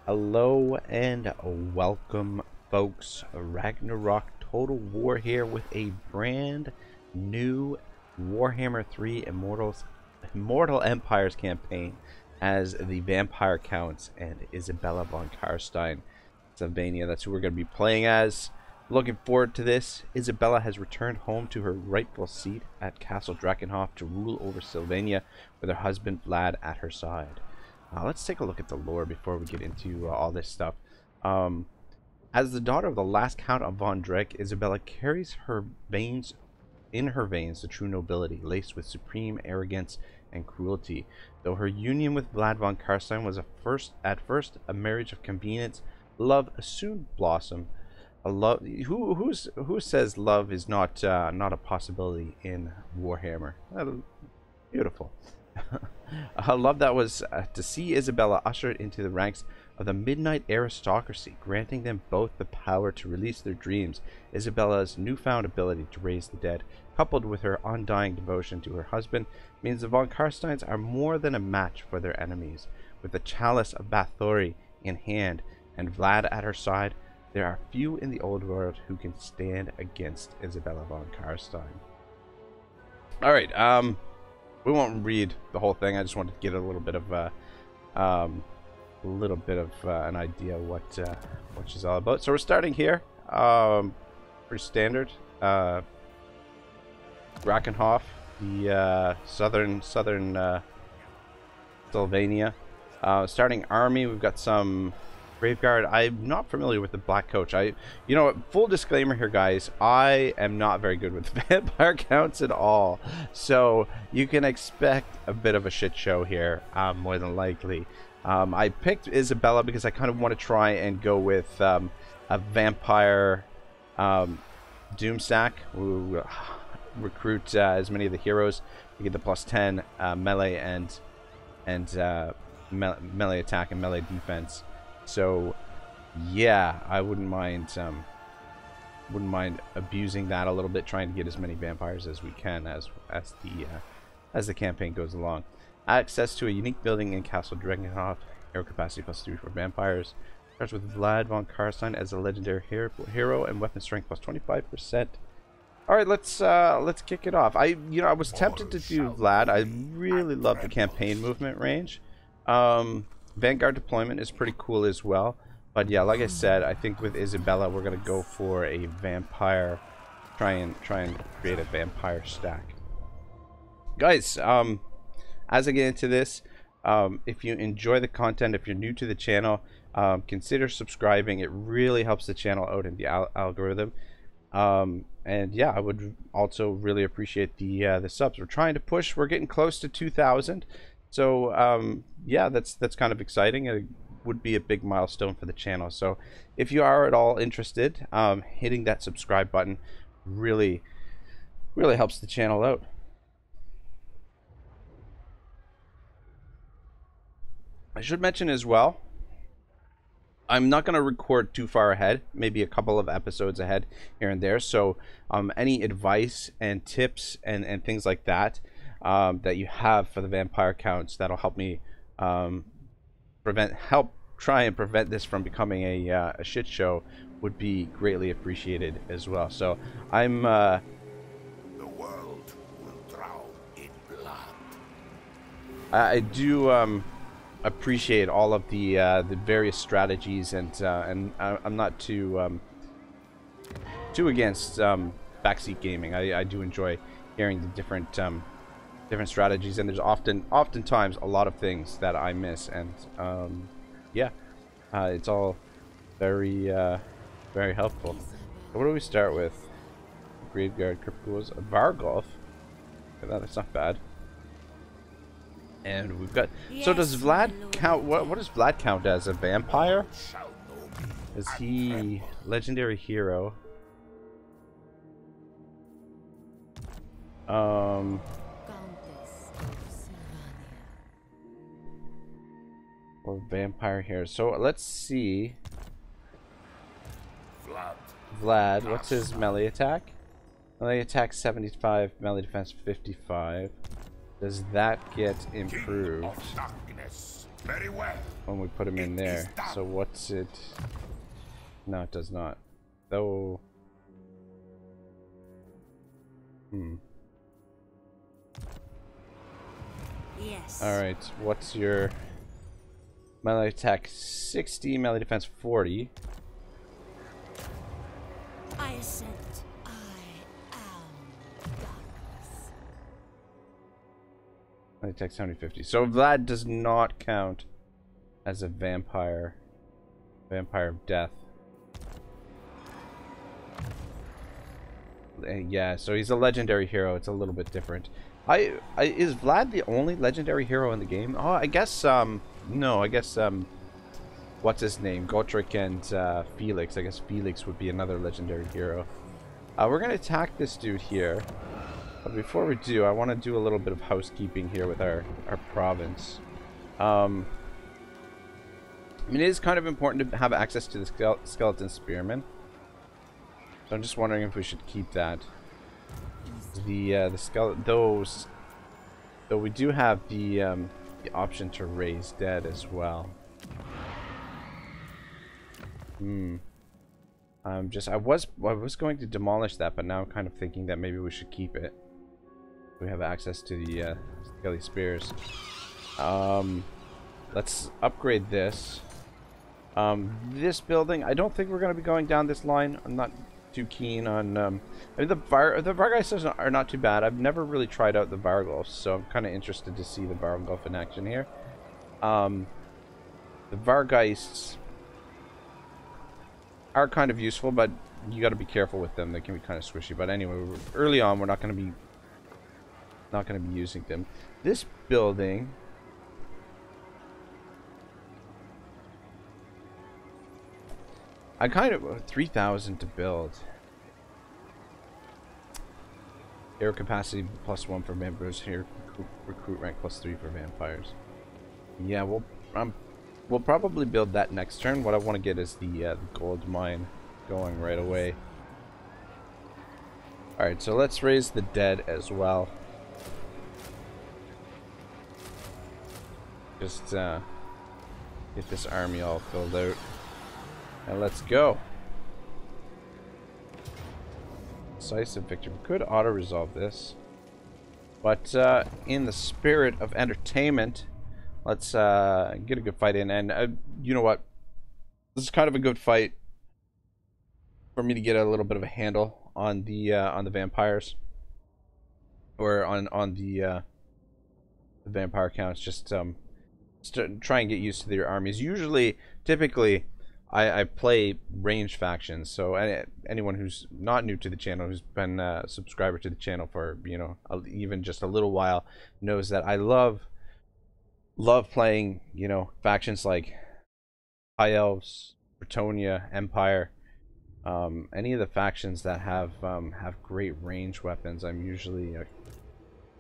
Hello and welcome, folks. Ragnarok Total War here with a brand new Warhammer 3 Immortal Empires campaign as the Vampire Counts and Isabella Von Carstein. Sylvania, that's who we're going to be playing as. Looking forward to this. Isabella has returned home to her rightful seat at Castle Drakenhof to rule over Sylvania with her husband Vlad at her side. Let's take a look at the lore before we get into all this stuff. As the daughter of the last Count of Von Drake, Isabella carries in her veins the true nobility, laced with supreme arrogance and cruelty. Though her union with Vlad Von Carstein was at first a marriage of convenience, love soon blossomed. Who says love is not a possibility in Warhammer? Beautiful. A love that was to see Isabella ushered into the ranks of the midnight aristocracy, granting them both the power to release their dreams. Isabella's newfound ability to raise the dead, coupled with her undying devotion to her husband, means the Von Carsteins are more than a match for their enemies. With the chalice of Bathory in hand and Vlad at her side, there are few in the old world who can stand against Isabella Von Carstein. Alright, we won't read the whole thing. I just wanted to get a little bit of an idea what she's all about. So we're starting here. Pretty standard. Drakenhof, the southern Sylvania. Starting army, we've got some Graveguard. I'm not familiar with the Black Coach. Full disclaimer here, guys. I am not very good with Vampire Counts at all. So you can expect a bit of a shit show here, more than likely. I picked Isabella because I kind of want to try and go with a Vampire Doomstack. We'll recruit as many of the heroes. You get the +10 melee and melee attack and melee defense. So, yeah, I wouldn't mind abusing that a little bit, trying to get as many vampires as we can as the campaign goes along. Access to a unique building in Castle Drakenhof, hero capacity +3 for vampires. Starts with Vlad Von Carstein as a legendary hero and weapon strength +25%. All right, let's kick it off. I was tempted to do Vlad. I really love the campaign movement range. Vanguard deployment is pretty cool as well, but yeah, like I said, I think with Isabella we're gonna go for a vampire, try and create a vampire stack. Guys, as I get into this, if you enjoy the content, if you're new to the channel, consider subscribing. It really helps the channel out in the algorithm. And yeah, I would also really appreciate the subs. We're getting close to 2,000. So yeah, that's kind of exciting. It would be a big milestone for the channel. So if you are at all interested, hitting that subscribe button really helps the channel out. I should mention as well, I'm not going to record too far ahead, maybe a couple of episodes ahead here and there. So any advice and tips and things like that that you have for the Vampire Counts that'll help me try and prevent this from becoming a shit show would be greatly appreciated as well. So I'm the world will drown in blood. I do appreciate all of the various strategies, and I'm not too against backseat gaming. I do enjoy hearing the different strategies, and there's oftentimes a lot of things that I miss, and yeah, it's all very helpful. So what do we start with? Graveguard, Cryptos, Vargolf. That's not bad. And we've got. So does Vlad count? What does Vlad count as? A vampire? Is he legendary hero? Or vampire here. So let's see. Vlad, what's his melee attack? Melee attack 75, melee defense 55. Does that get improved? Very well. when we put him in there. So what's it? No, it does not. Though. Yes. Alright, what's your melee attack? 60, melee defense 40. I assent. I am darkness. Melee attack 70-50. So Vlad does not count as a vampire. Vampire of death. Yeah, so he's a legendary hero. It's a little bit different. Is Vlad the only legendary hero in the game? Oh, I guess no, I guess what's his name? Gotrek and Felix. I guess Felix would be another legendary hero. We're gonna attack this dude here, but before we do, I want to do a little bit of housekeeping here with our province. I mean, it is kind of important to have access to the skeleton spearmen. So I'm just wondering if we should keep that. The skeleton, those, though we do have the option to raise dead as well. I was going to demolish that, but now I'm kind of thinking that maybe we should keep it. We have access to the skelly spears. Let's upgrade this. This building, I don't think we're going to be going down this line. I'm not too keen on I mean, the Vargeisters are not too bad. I've never really tried out the Vargulfs, so I'm kind of interested to see the Vargulf in action here. The Vargeists are kind of useful, but you got to be careful with them. They can be kind of squishy. But anyway, early on, we're not going to be using them. This building, I kind of 3,000 to build. Hero capacity +1 for vampires. Here, recruit rank +3 for vampires. Yeah, we'll probably build that next turn. What I want to get is the gold mine going right away. All right, so let's raise the dead as well. Just get this army all filled out. And let's go. Decisive victory. We could auto-resolve this. But in the spirit of entertainment, let's get a good fight in. And you know what? This is kind of a good fight for me to get a little bit of a handle on the vampires. Or on the vampire counts. Just try and get used to their armies. Typically, I play range factions, so anyone who's not new to the channel, who's been a subscriber to the channel for, you know, even just a little while, knows that I love playing, you know, factions like High Elves, Bretonnia, Empire, any of the factions that have great range weapons. I'm usually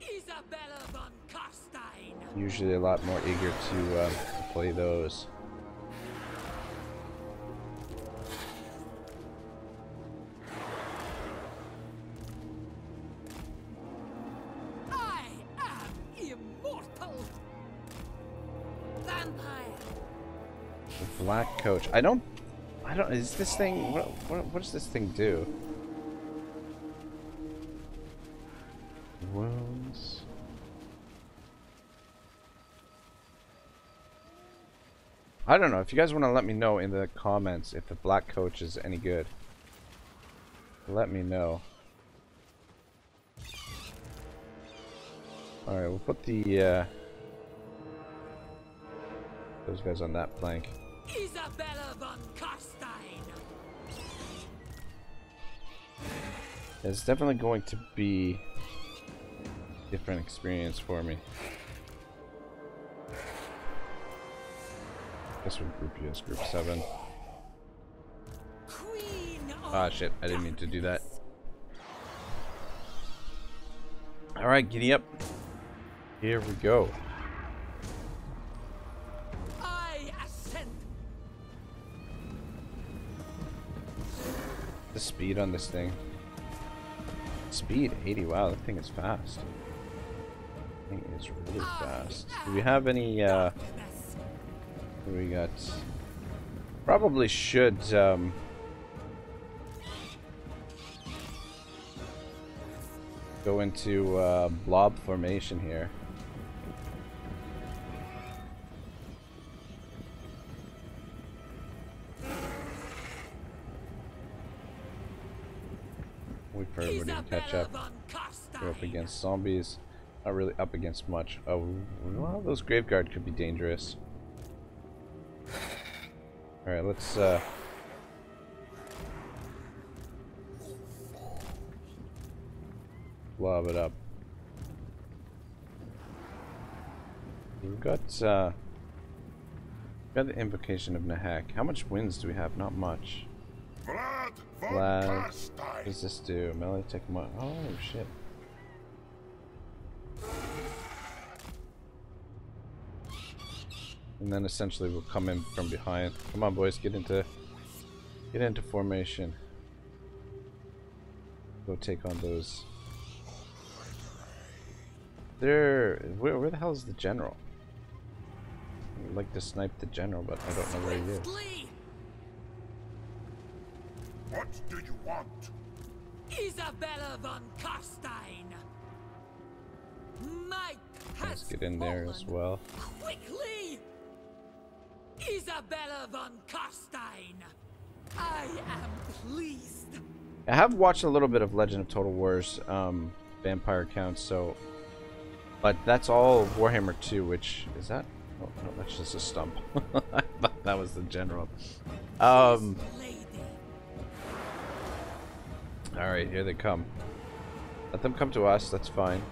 Isabella Von Carstein. Usually a lot more eager to play those. Black coach. I don't. Is this thing? What does this thing do? Wounds. I don't know. If you guys want to let me know in the comments if the black coach is any good, let me know. All right, we'll put the those guys on that flank. Isabella Von Carstein. It's definitely going to be a different experience for me. Guess we'll group you as group 7. Ah, shit, I didn't mean to do that. Alright, giddy up. Here we go. The speed on this thing. Speed 80. Wow, that thing is fast. That thing is really fast. Do we have any We got. Probably should go into blob formation here. Wait for everybody to catch up. We're up against zombies. Not really up against much. Oh, well, those Graveguard could be dangerous. Alright, let's blob it up. We've got the invocation of Nahak. How much wins do we have? Not much. Vlad Von Vlad, what Carstein. does this do? Melee attack. Oh shit. And then essentially we'll come in from behind. Come on, boys, get into formation. Go take on those. Where the hell is the general? I'd like to snipe the general, but I don't know where he is. What do you want? Isabella Von Carstein. Mike has Let's get in there as well. Quickly! Isabella Von Carstein. I am pleased. I have watched a little bit of Legend of Total War's Vampire Counts, so, but that's all Warhammer 2, which is that? Oh no, that's just a stump. I thought that was the general. Alright, here they come. Let them come to us, that's fine.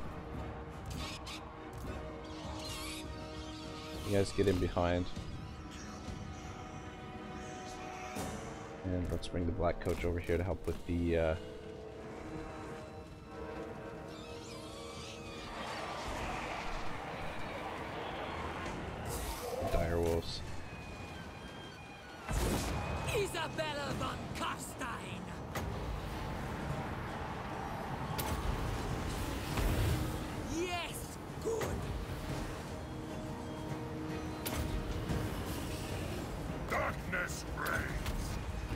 You guys get in behind. And let's bring the Black Coach over here to help with the dire wolves. Isabella Von Carstein. Yes, good. Darkness reigns.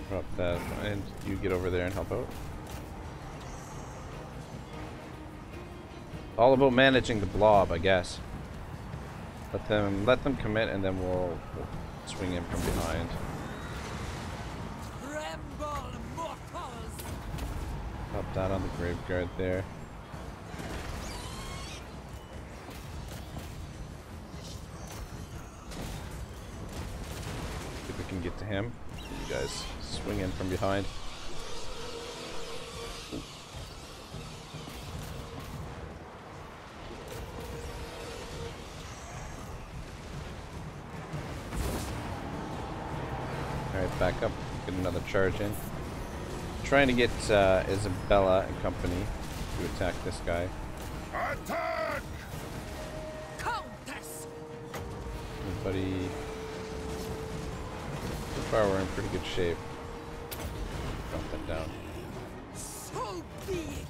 Drop that, and you get over there and help out. All about managing the blob, I guess. Let them commit, and then we'll swing in from behind. Tremble, mortals. Drop that on the Graveguard there. See if we can get to him. You guys swing in from behind. Alright, back up. Get another charge in. Trying to get Isabella and company to attack this guy. Attack! Countess. Everybody. So far, we're in pretty good shape. Drop that down. So be it.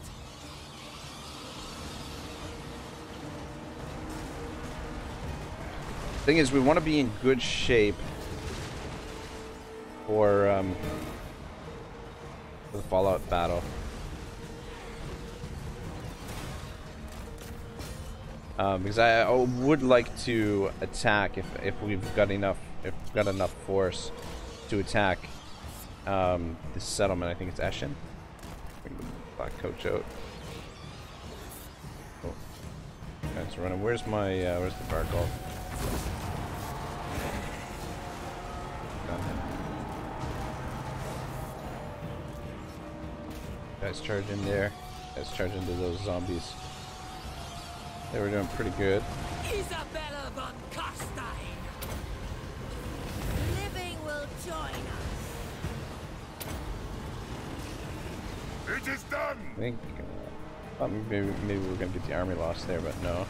Thing is, we want to be in good shape for the Fallout battle. Because I would like to attack if we've got enough force to attack this settlement. I think it's Eshin. Bring the Black Coach out. Oh, guys are running. Where's my where's the Barkle? Got him. Guys charge in there. Guys charge into those zombies. They were doing pretty good. Isabella Von Carstein. Living will join us. It is done! I think thought maybe we're gonna get the army lost there, but no.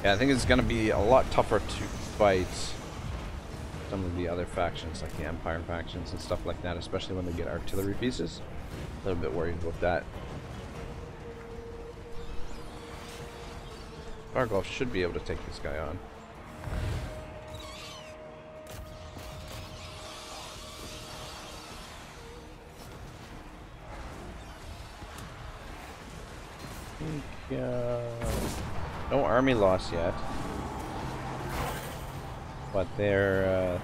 Yeah, I think it's gonna be a lot tougher to fight some of the other factions, like the Empire factions and stuff like that, especially when they get artillery pieces. A little bit worried about that. Vargolf should be able to take this guy on. No army loss yet, but they're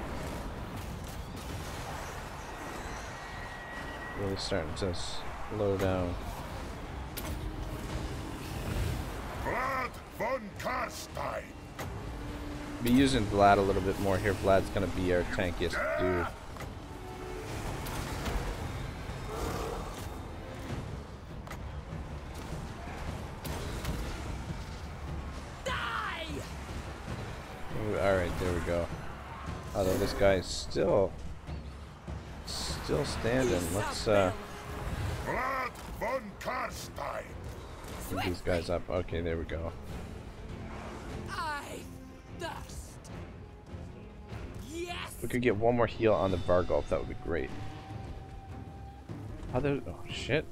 really starting to slow down. Vlad Von Carstein. Be using Vlad a little bit more here. Vlad's gonna be our tankiest dude. Alright, there we go. Although this guy's still standing. Let's Vlad Von Carstein. get these guys up. Okay, there we go. I thirst. Yes. If we could get one more heal on the Vargolf, that would be great. Oh shit.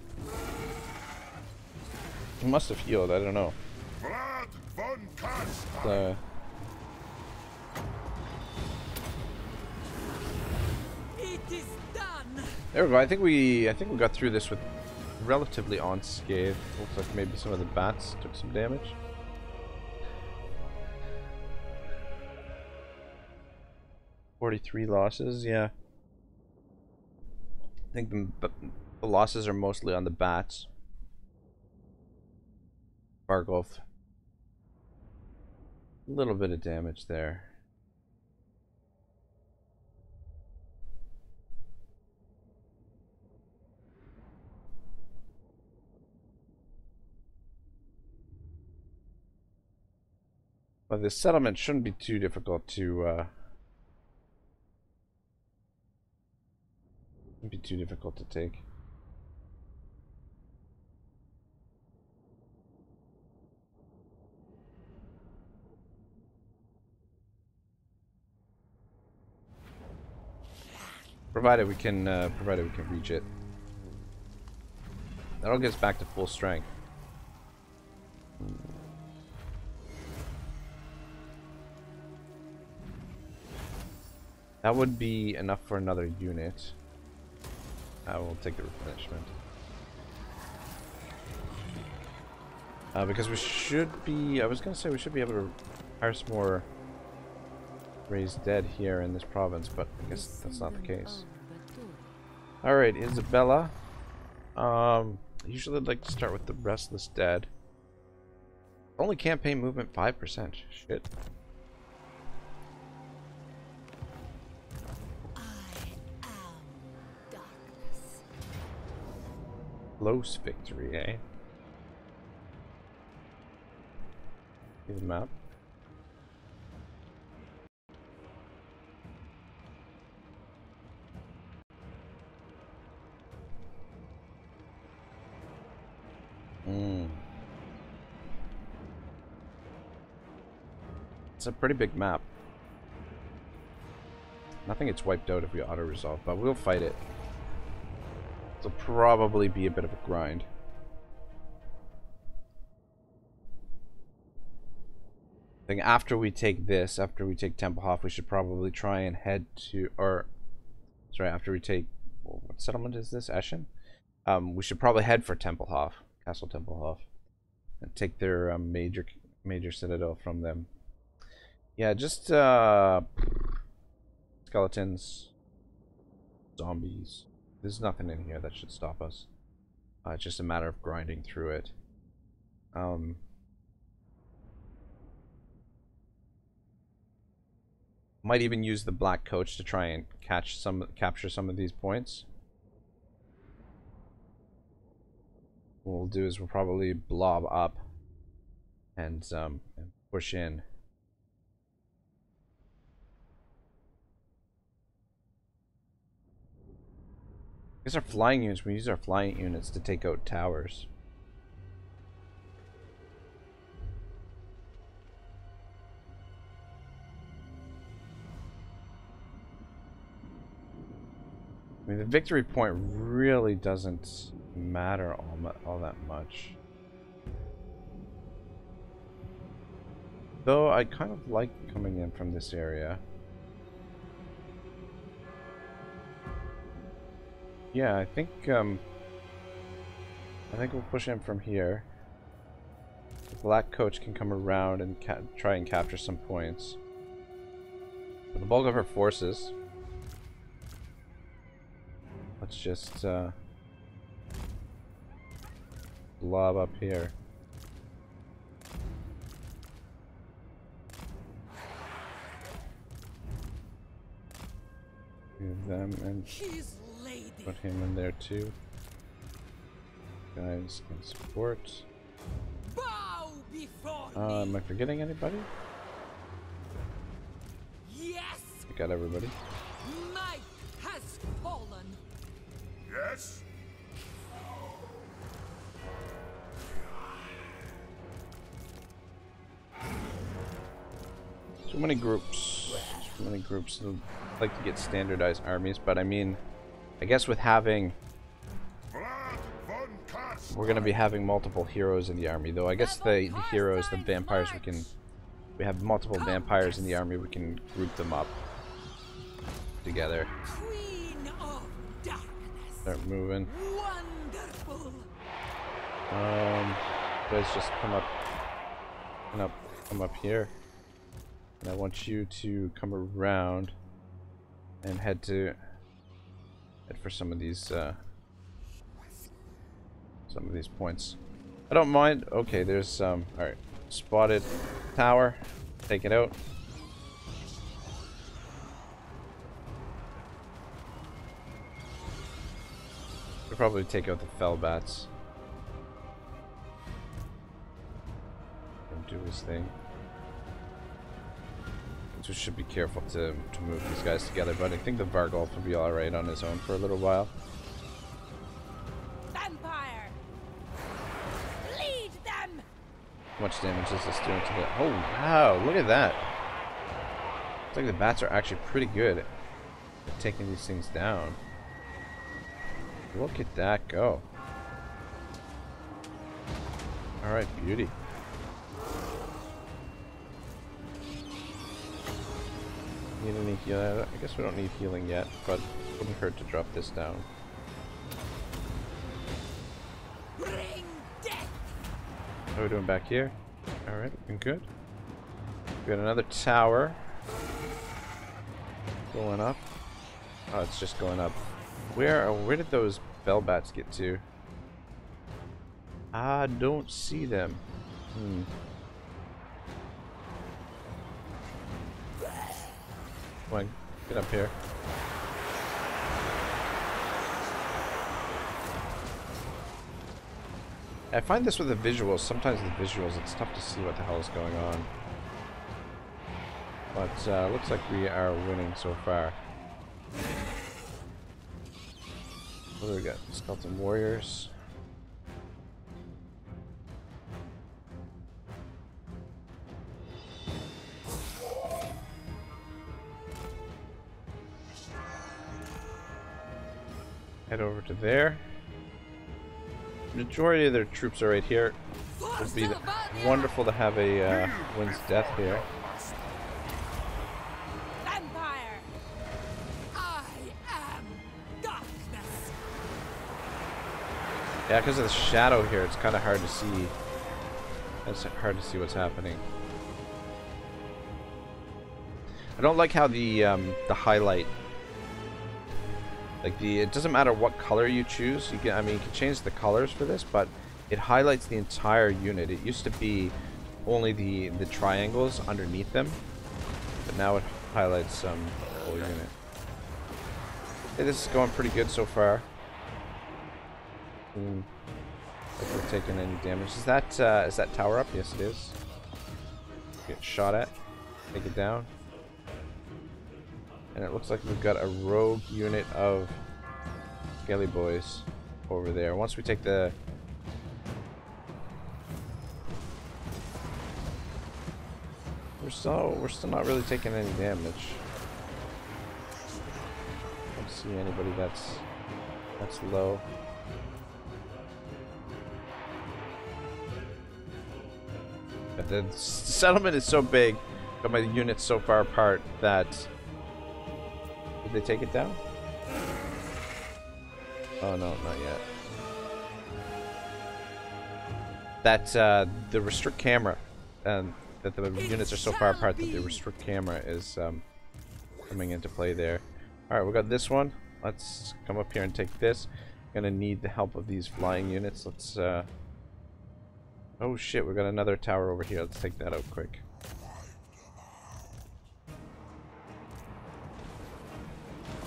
He must have healed, I don't know. Vlad Von Carstein. It is done. There we go. I think we got through this with relatively unscathed. Looks like maybe some of the bats took some damage. $43 losses, yeah. I think the losses are mostly on the bats. Vargolf. A little bit of damage there. But this settlement shouldn't be too difficult to take. Provided we can reach it. That'll get us back to full strength. That would be enough for another unit. I will take the replenishment. Because we should be, I was going to say we should be able to hire some more raised dead here in this province, but I guess that's not the case. Alright, Isabella. Usually I'd like to start with the Restless Dead. Only campaign movement 5%. Shit. Close victory, eh? See the map. It's a pretty big map. Nothing gets wiped out if we auto-resolve, but we'll fight it. It'll probably be a bit of a grind. I think after we take this, after we take Tempelhof, we should probably try and head to, or sorry, after we take, what settlement is this? Eschen? We should probably head for Tempelhof, Castle Tempelhof, and take their major citadel from them. Yeah, just skeletons, zombies. There's nothing in here that should stop us. It's just a matter of grinding through it. Might even use the black coach to try and capture some of these points. What we'll do is we'll probably blob up and push in. I guess our flying units, we use our flying units to take out towers. I mean, the victory point really doesn't matter all that much. Though I kind of like coming in from this area. Yeah, I think we'll push in from here. The Black Coach can come around and try and capture some points. But the bulk of her forces. Let's just lob up here. Move them and put him in there too. Guys can support. Bow before Am I forgetting anybody? Yes, I got everybody. might has fallen. Yes? Too many groups. Too many groups. I'd like to get standardized armies, but I mean, I guess with having, Vlad Von Carstein. we're gonna be having multiple heroes in the army, though. I guess the heroes, the vampires, we have multiple vampires in the army. We can group them up together. Queen of darkness. Start moving. Wonderful. Guys, just come up here, and I want you to come around and head for some of these points. I don't mind. Okay, there's all right. Spotted tower. Take it out. We'll probably take out the fell bats. Do his thing. So we should be careful to move these guys together, but I think the Vargolf will be alright on his own for a little while. Vampire. Lead them. How much damage is this doing to the... Oh wow, look at that. Looks like the bats are actually pretty good at taking these things down. Look at that go. Alright, beauty. Need any healing? I guess we don't need healing yet, but it wouldn't hurt to drop this down. Bring death. How are we doing back here? Alright, looking good. We got another tower. Going up. Oh, it's just going up. Where did those bell bats get to? I don't see them. Come on, get up here. I find this with the visuals. Sometimes the visuals, it's tough to see what the hell is going on. But looks like we are winning so far. What do we got? Skeleton warriors. Head over to there. Majority of their troops are right here. It would be wonderful to have a Wind's Death here. Vampire. I am darkness. Yeah, because of the shadow here, it's kind of hard to see. It's hard to see what's happening. I don't like how the highlight, like it doesn't matter what color you choose. You can, I mean, you can change the colors for this, but it highlights the entire unit. It used to be only the triangles underneath them, but now it highlights the whole unit. Okay, this is going pretty good so far. If we're taking any damage, is that tower up? Yes, it is. Get shot at. Take it down. And it looks like we've got a rogue unit of Skelly Boys over there. Once we take the... We're still not really taking any damage. I don't see anybody that's low. The settlement is so big, but my units so far apart that... Did they take it down? Oh no, not yet. That's the restrict camera, that the units are so far apart that the restrict camera is coming into play there. Alright, we got this one. Let's come up here and take this. Gonna need the help of these flying units. Let's oh shit, we got another tower over here. Let's take that out quick.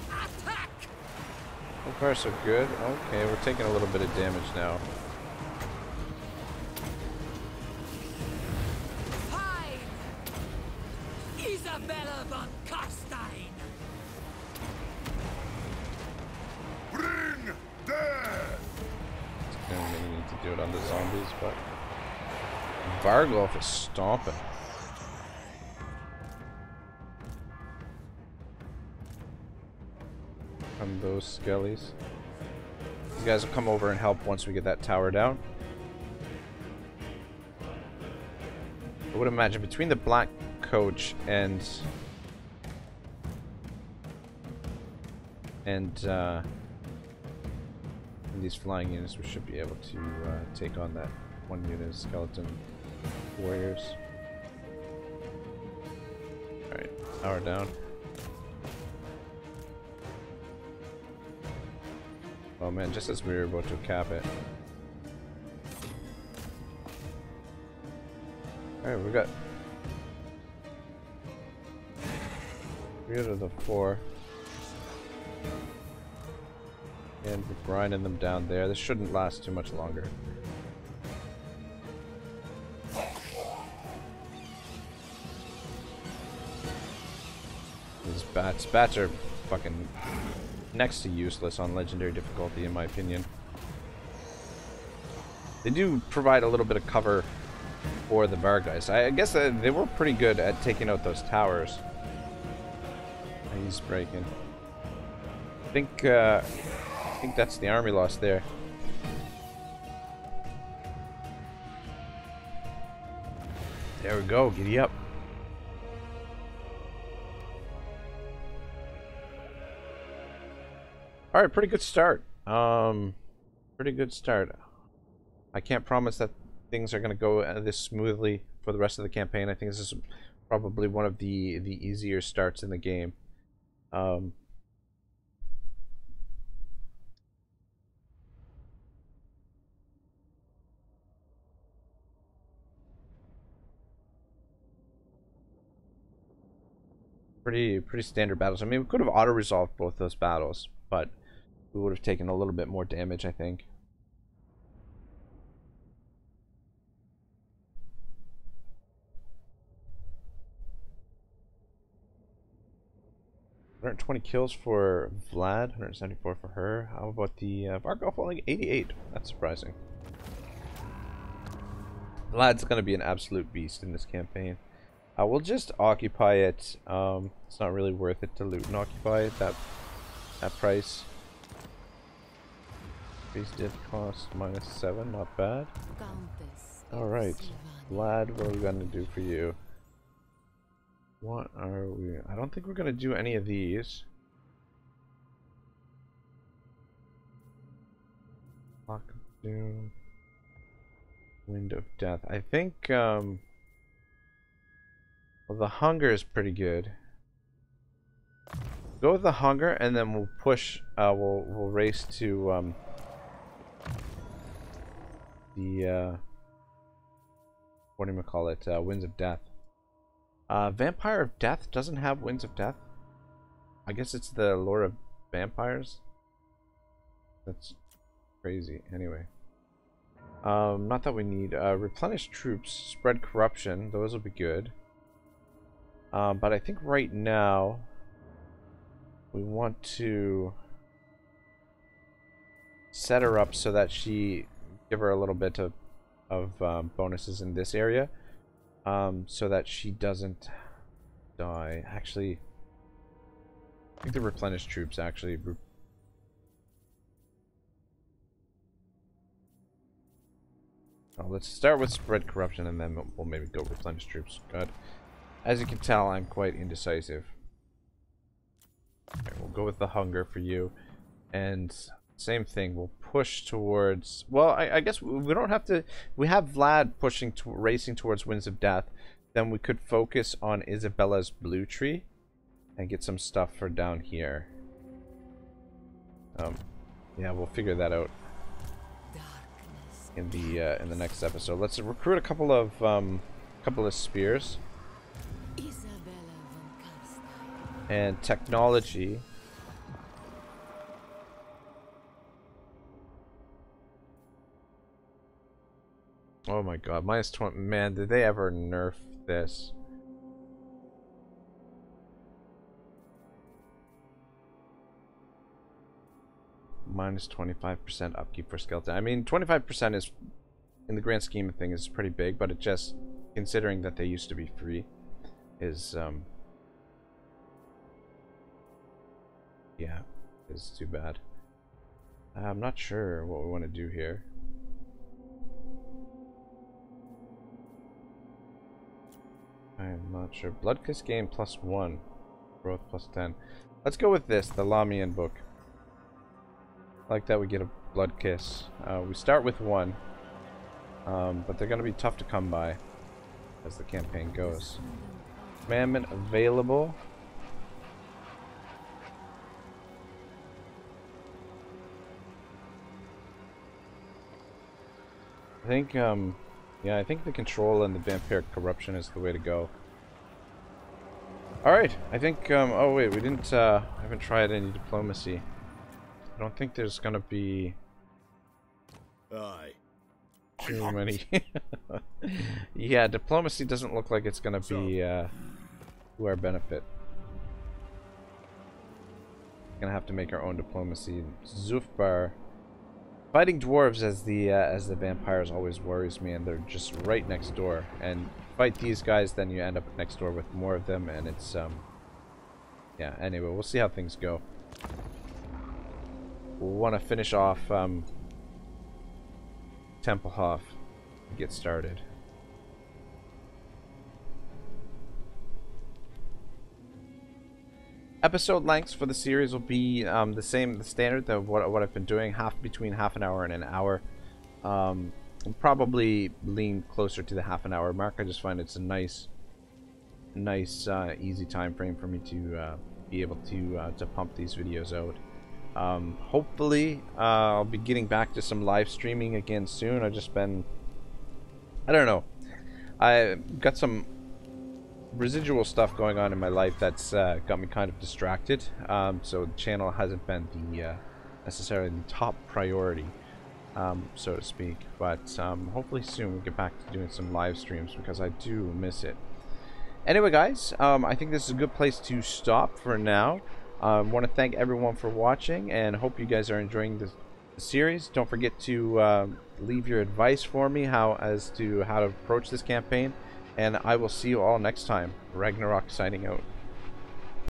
Attack! So far so good. Okay, we're taking a little bit of damage now. Fine! Isabella Von Carstein! Bring death! I'm gonna need to do it on the zombies, but Vargolf is stomping. On those skellies. These guys will come over and help once we get that tower down. I would imagine between the black coach and these flying units, we should be able to take on that one unit of skeleton warriors. Alright, tower down. Oh man, just as we were about to cap it. Alright, we got 3 out of the 4. And we're grinding them down there. This shouldn't last too much longer. These bats. Bats are fucking next to useless on legendary difficulty, in my opinion. They do provide a little bit of cover for the bar guys. I guess they were pretty good at taking out those towers. He's breaking. I think that's the army loss there. There we go. Giddy up. All right, pretty good start. Pretty good start. I can't promise that things are going to go this smoothly for the rest of the campaign. I think this is probably one of the easier starts in the game. Pretty standard battles. I mean, we could have auto-resolved both those battles, but we would have taken a little bit more damage, I think. $120 kills for Vlad, 174 for her. How about the Vargolf only 88? That's surprising. Vlad's going to be an absolute beast in this campaign. We'll just occupy it. It's not really worth it to loot and occupy it that price. Base death cost -7, not bad. Alright, Vlad, what are we going to do for you? What are we... I don't think we're going to do any of these. Lock of Doom. Wind of Death. I think, well, the Hunger is pretty good. Go with the Hunger, and then we'll push, we'll race to, the, what do you call it? Winds of Death. Vampire of Death doesn't have Winds of Death. I guess it's the lore of vampires. That's crazy. Anyway. Not that we need. Replenish troops, spread corruption. Those will be good. But I think right now we want to set her up so that give her a little bit of bonuses in this area. So that she doesn't die. Actually, I think the replenish troops actually. Well, let's start with spread corruption, and then we'll maybe go replenish troops. God, as you can tell, I'm quite indecisive. Okay, we'll go with the hunger for you, and same thing. We'll push towards. Well, I guess we don't have to. We have Vlad pushing to racing towards Winds of Death. Then we could focus on Isabella's blue tree, and get some stuff for down here. Yeah, we'll figure that out in the next episode. Let's recruit a couple of spears Isabella Von Carstein. and technology. Oh my god, minus 20. Man, did they ever nerf this? Minus 25% upkeep for skeleton. I mean, 25% is, in the grand scheme of things, is pretty big, but it just, considering that they used to be free, is, yeah, is too bad. I'm not sure what we want to do here. I'm not sure. Blood Kiss game +1. Growth +10. Let's go with this, the Lamian book. Like that we get a Blood Kiss. We start with 1. But they're going to be tough to come by as the campaign goes. Commandment available. I think, yeah, I think the control and the vampire corruption is the way to go. Alright, I think, oh wait, we didn't, haven't tried any diplomacy. I don't think there's gonna be too many. Yeah, diplomacy doesn't look like it's gonna be, to our benefit. Gonna have to make our own diplomacy. Zufbar. Fighting dwarves as the vampires always worries me, and they're just right next door. And fight these guys, then you end up next door with more of them, and it's yeah. Anyway, we'll see how things go. We'll want to finish off Tempelhof and get started. Episode lengths for the series will be the same, the standard of what I've been doing, between half an hour and an hour. I'll probably lean closer to the half an hour mark. I just find it's a nice, easy time frame for me to be able to pump these videos out. Hopefully, I'll be getting back to some live streaming again soon. I've just been, I don't know, I got some residual stuff going on in my life that's got me kind of distracted, so the channel hasn't been the necessarily the top priority, so to speak, but hopefully soon we'll get back to doing some live streams because I do miss it. Anyway guys, I think this is a good place to stop for now. I want to thank everyone for watching and hope you guys are enjoying the series. Don't forget to leave your advice for me as to how to approach this campaign. And I will see you all next time. Ragnarok signing out.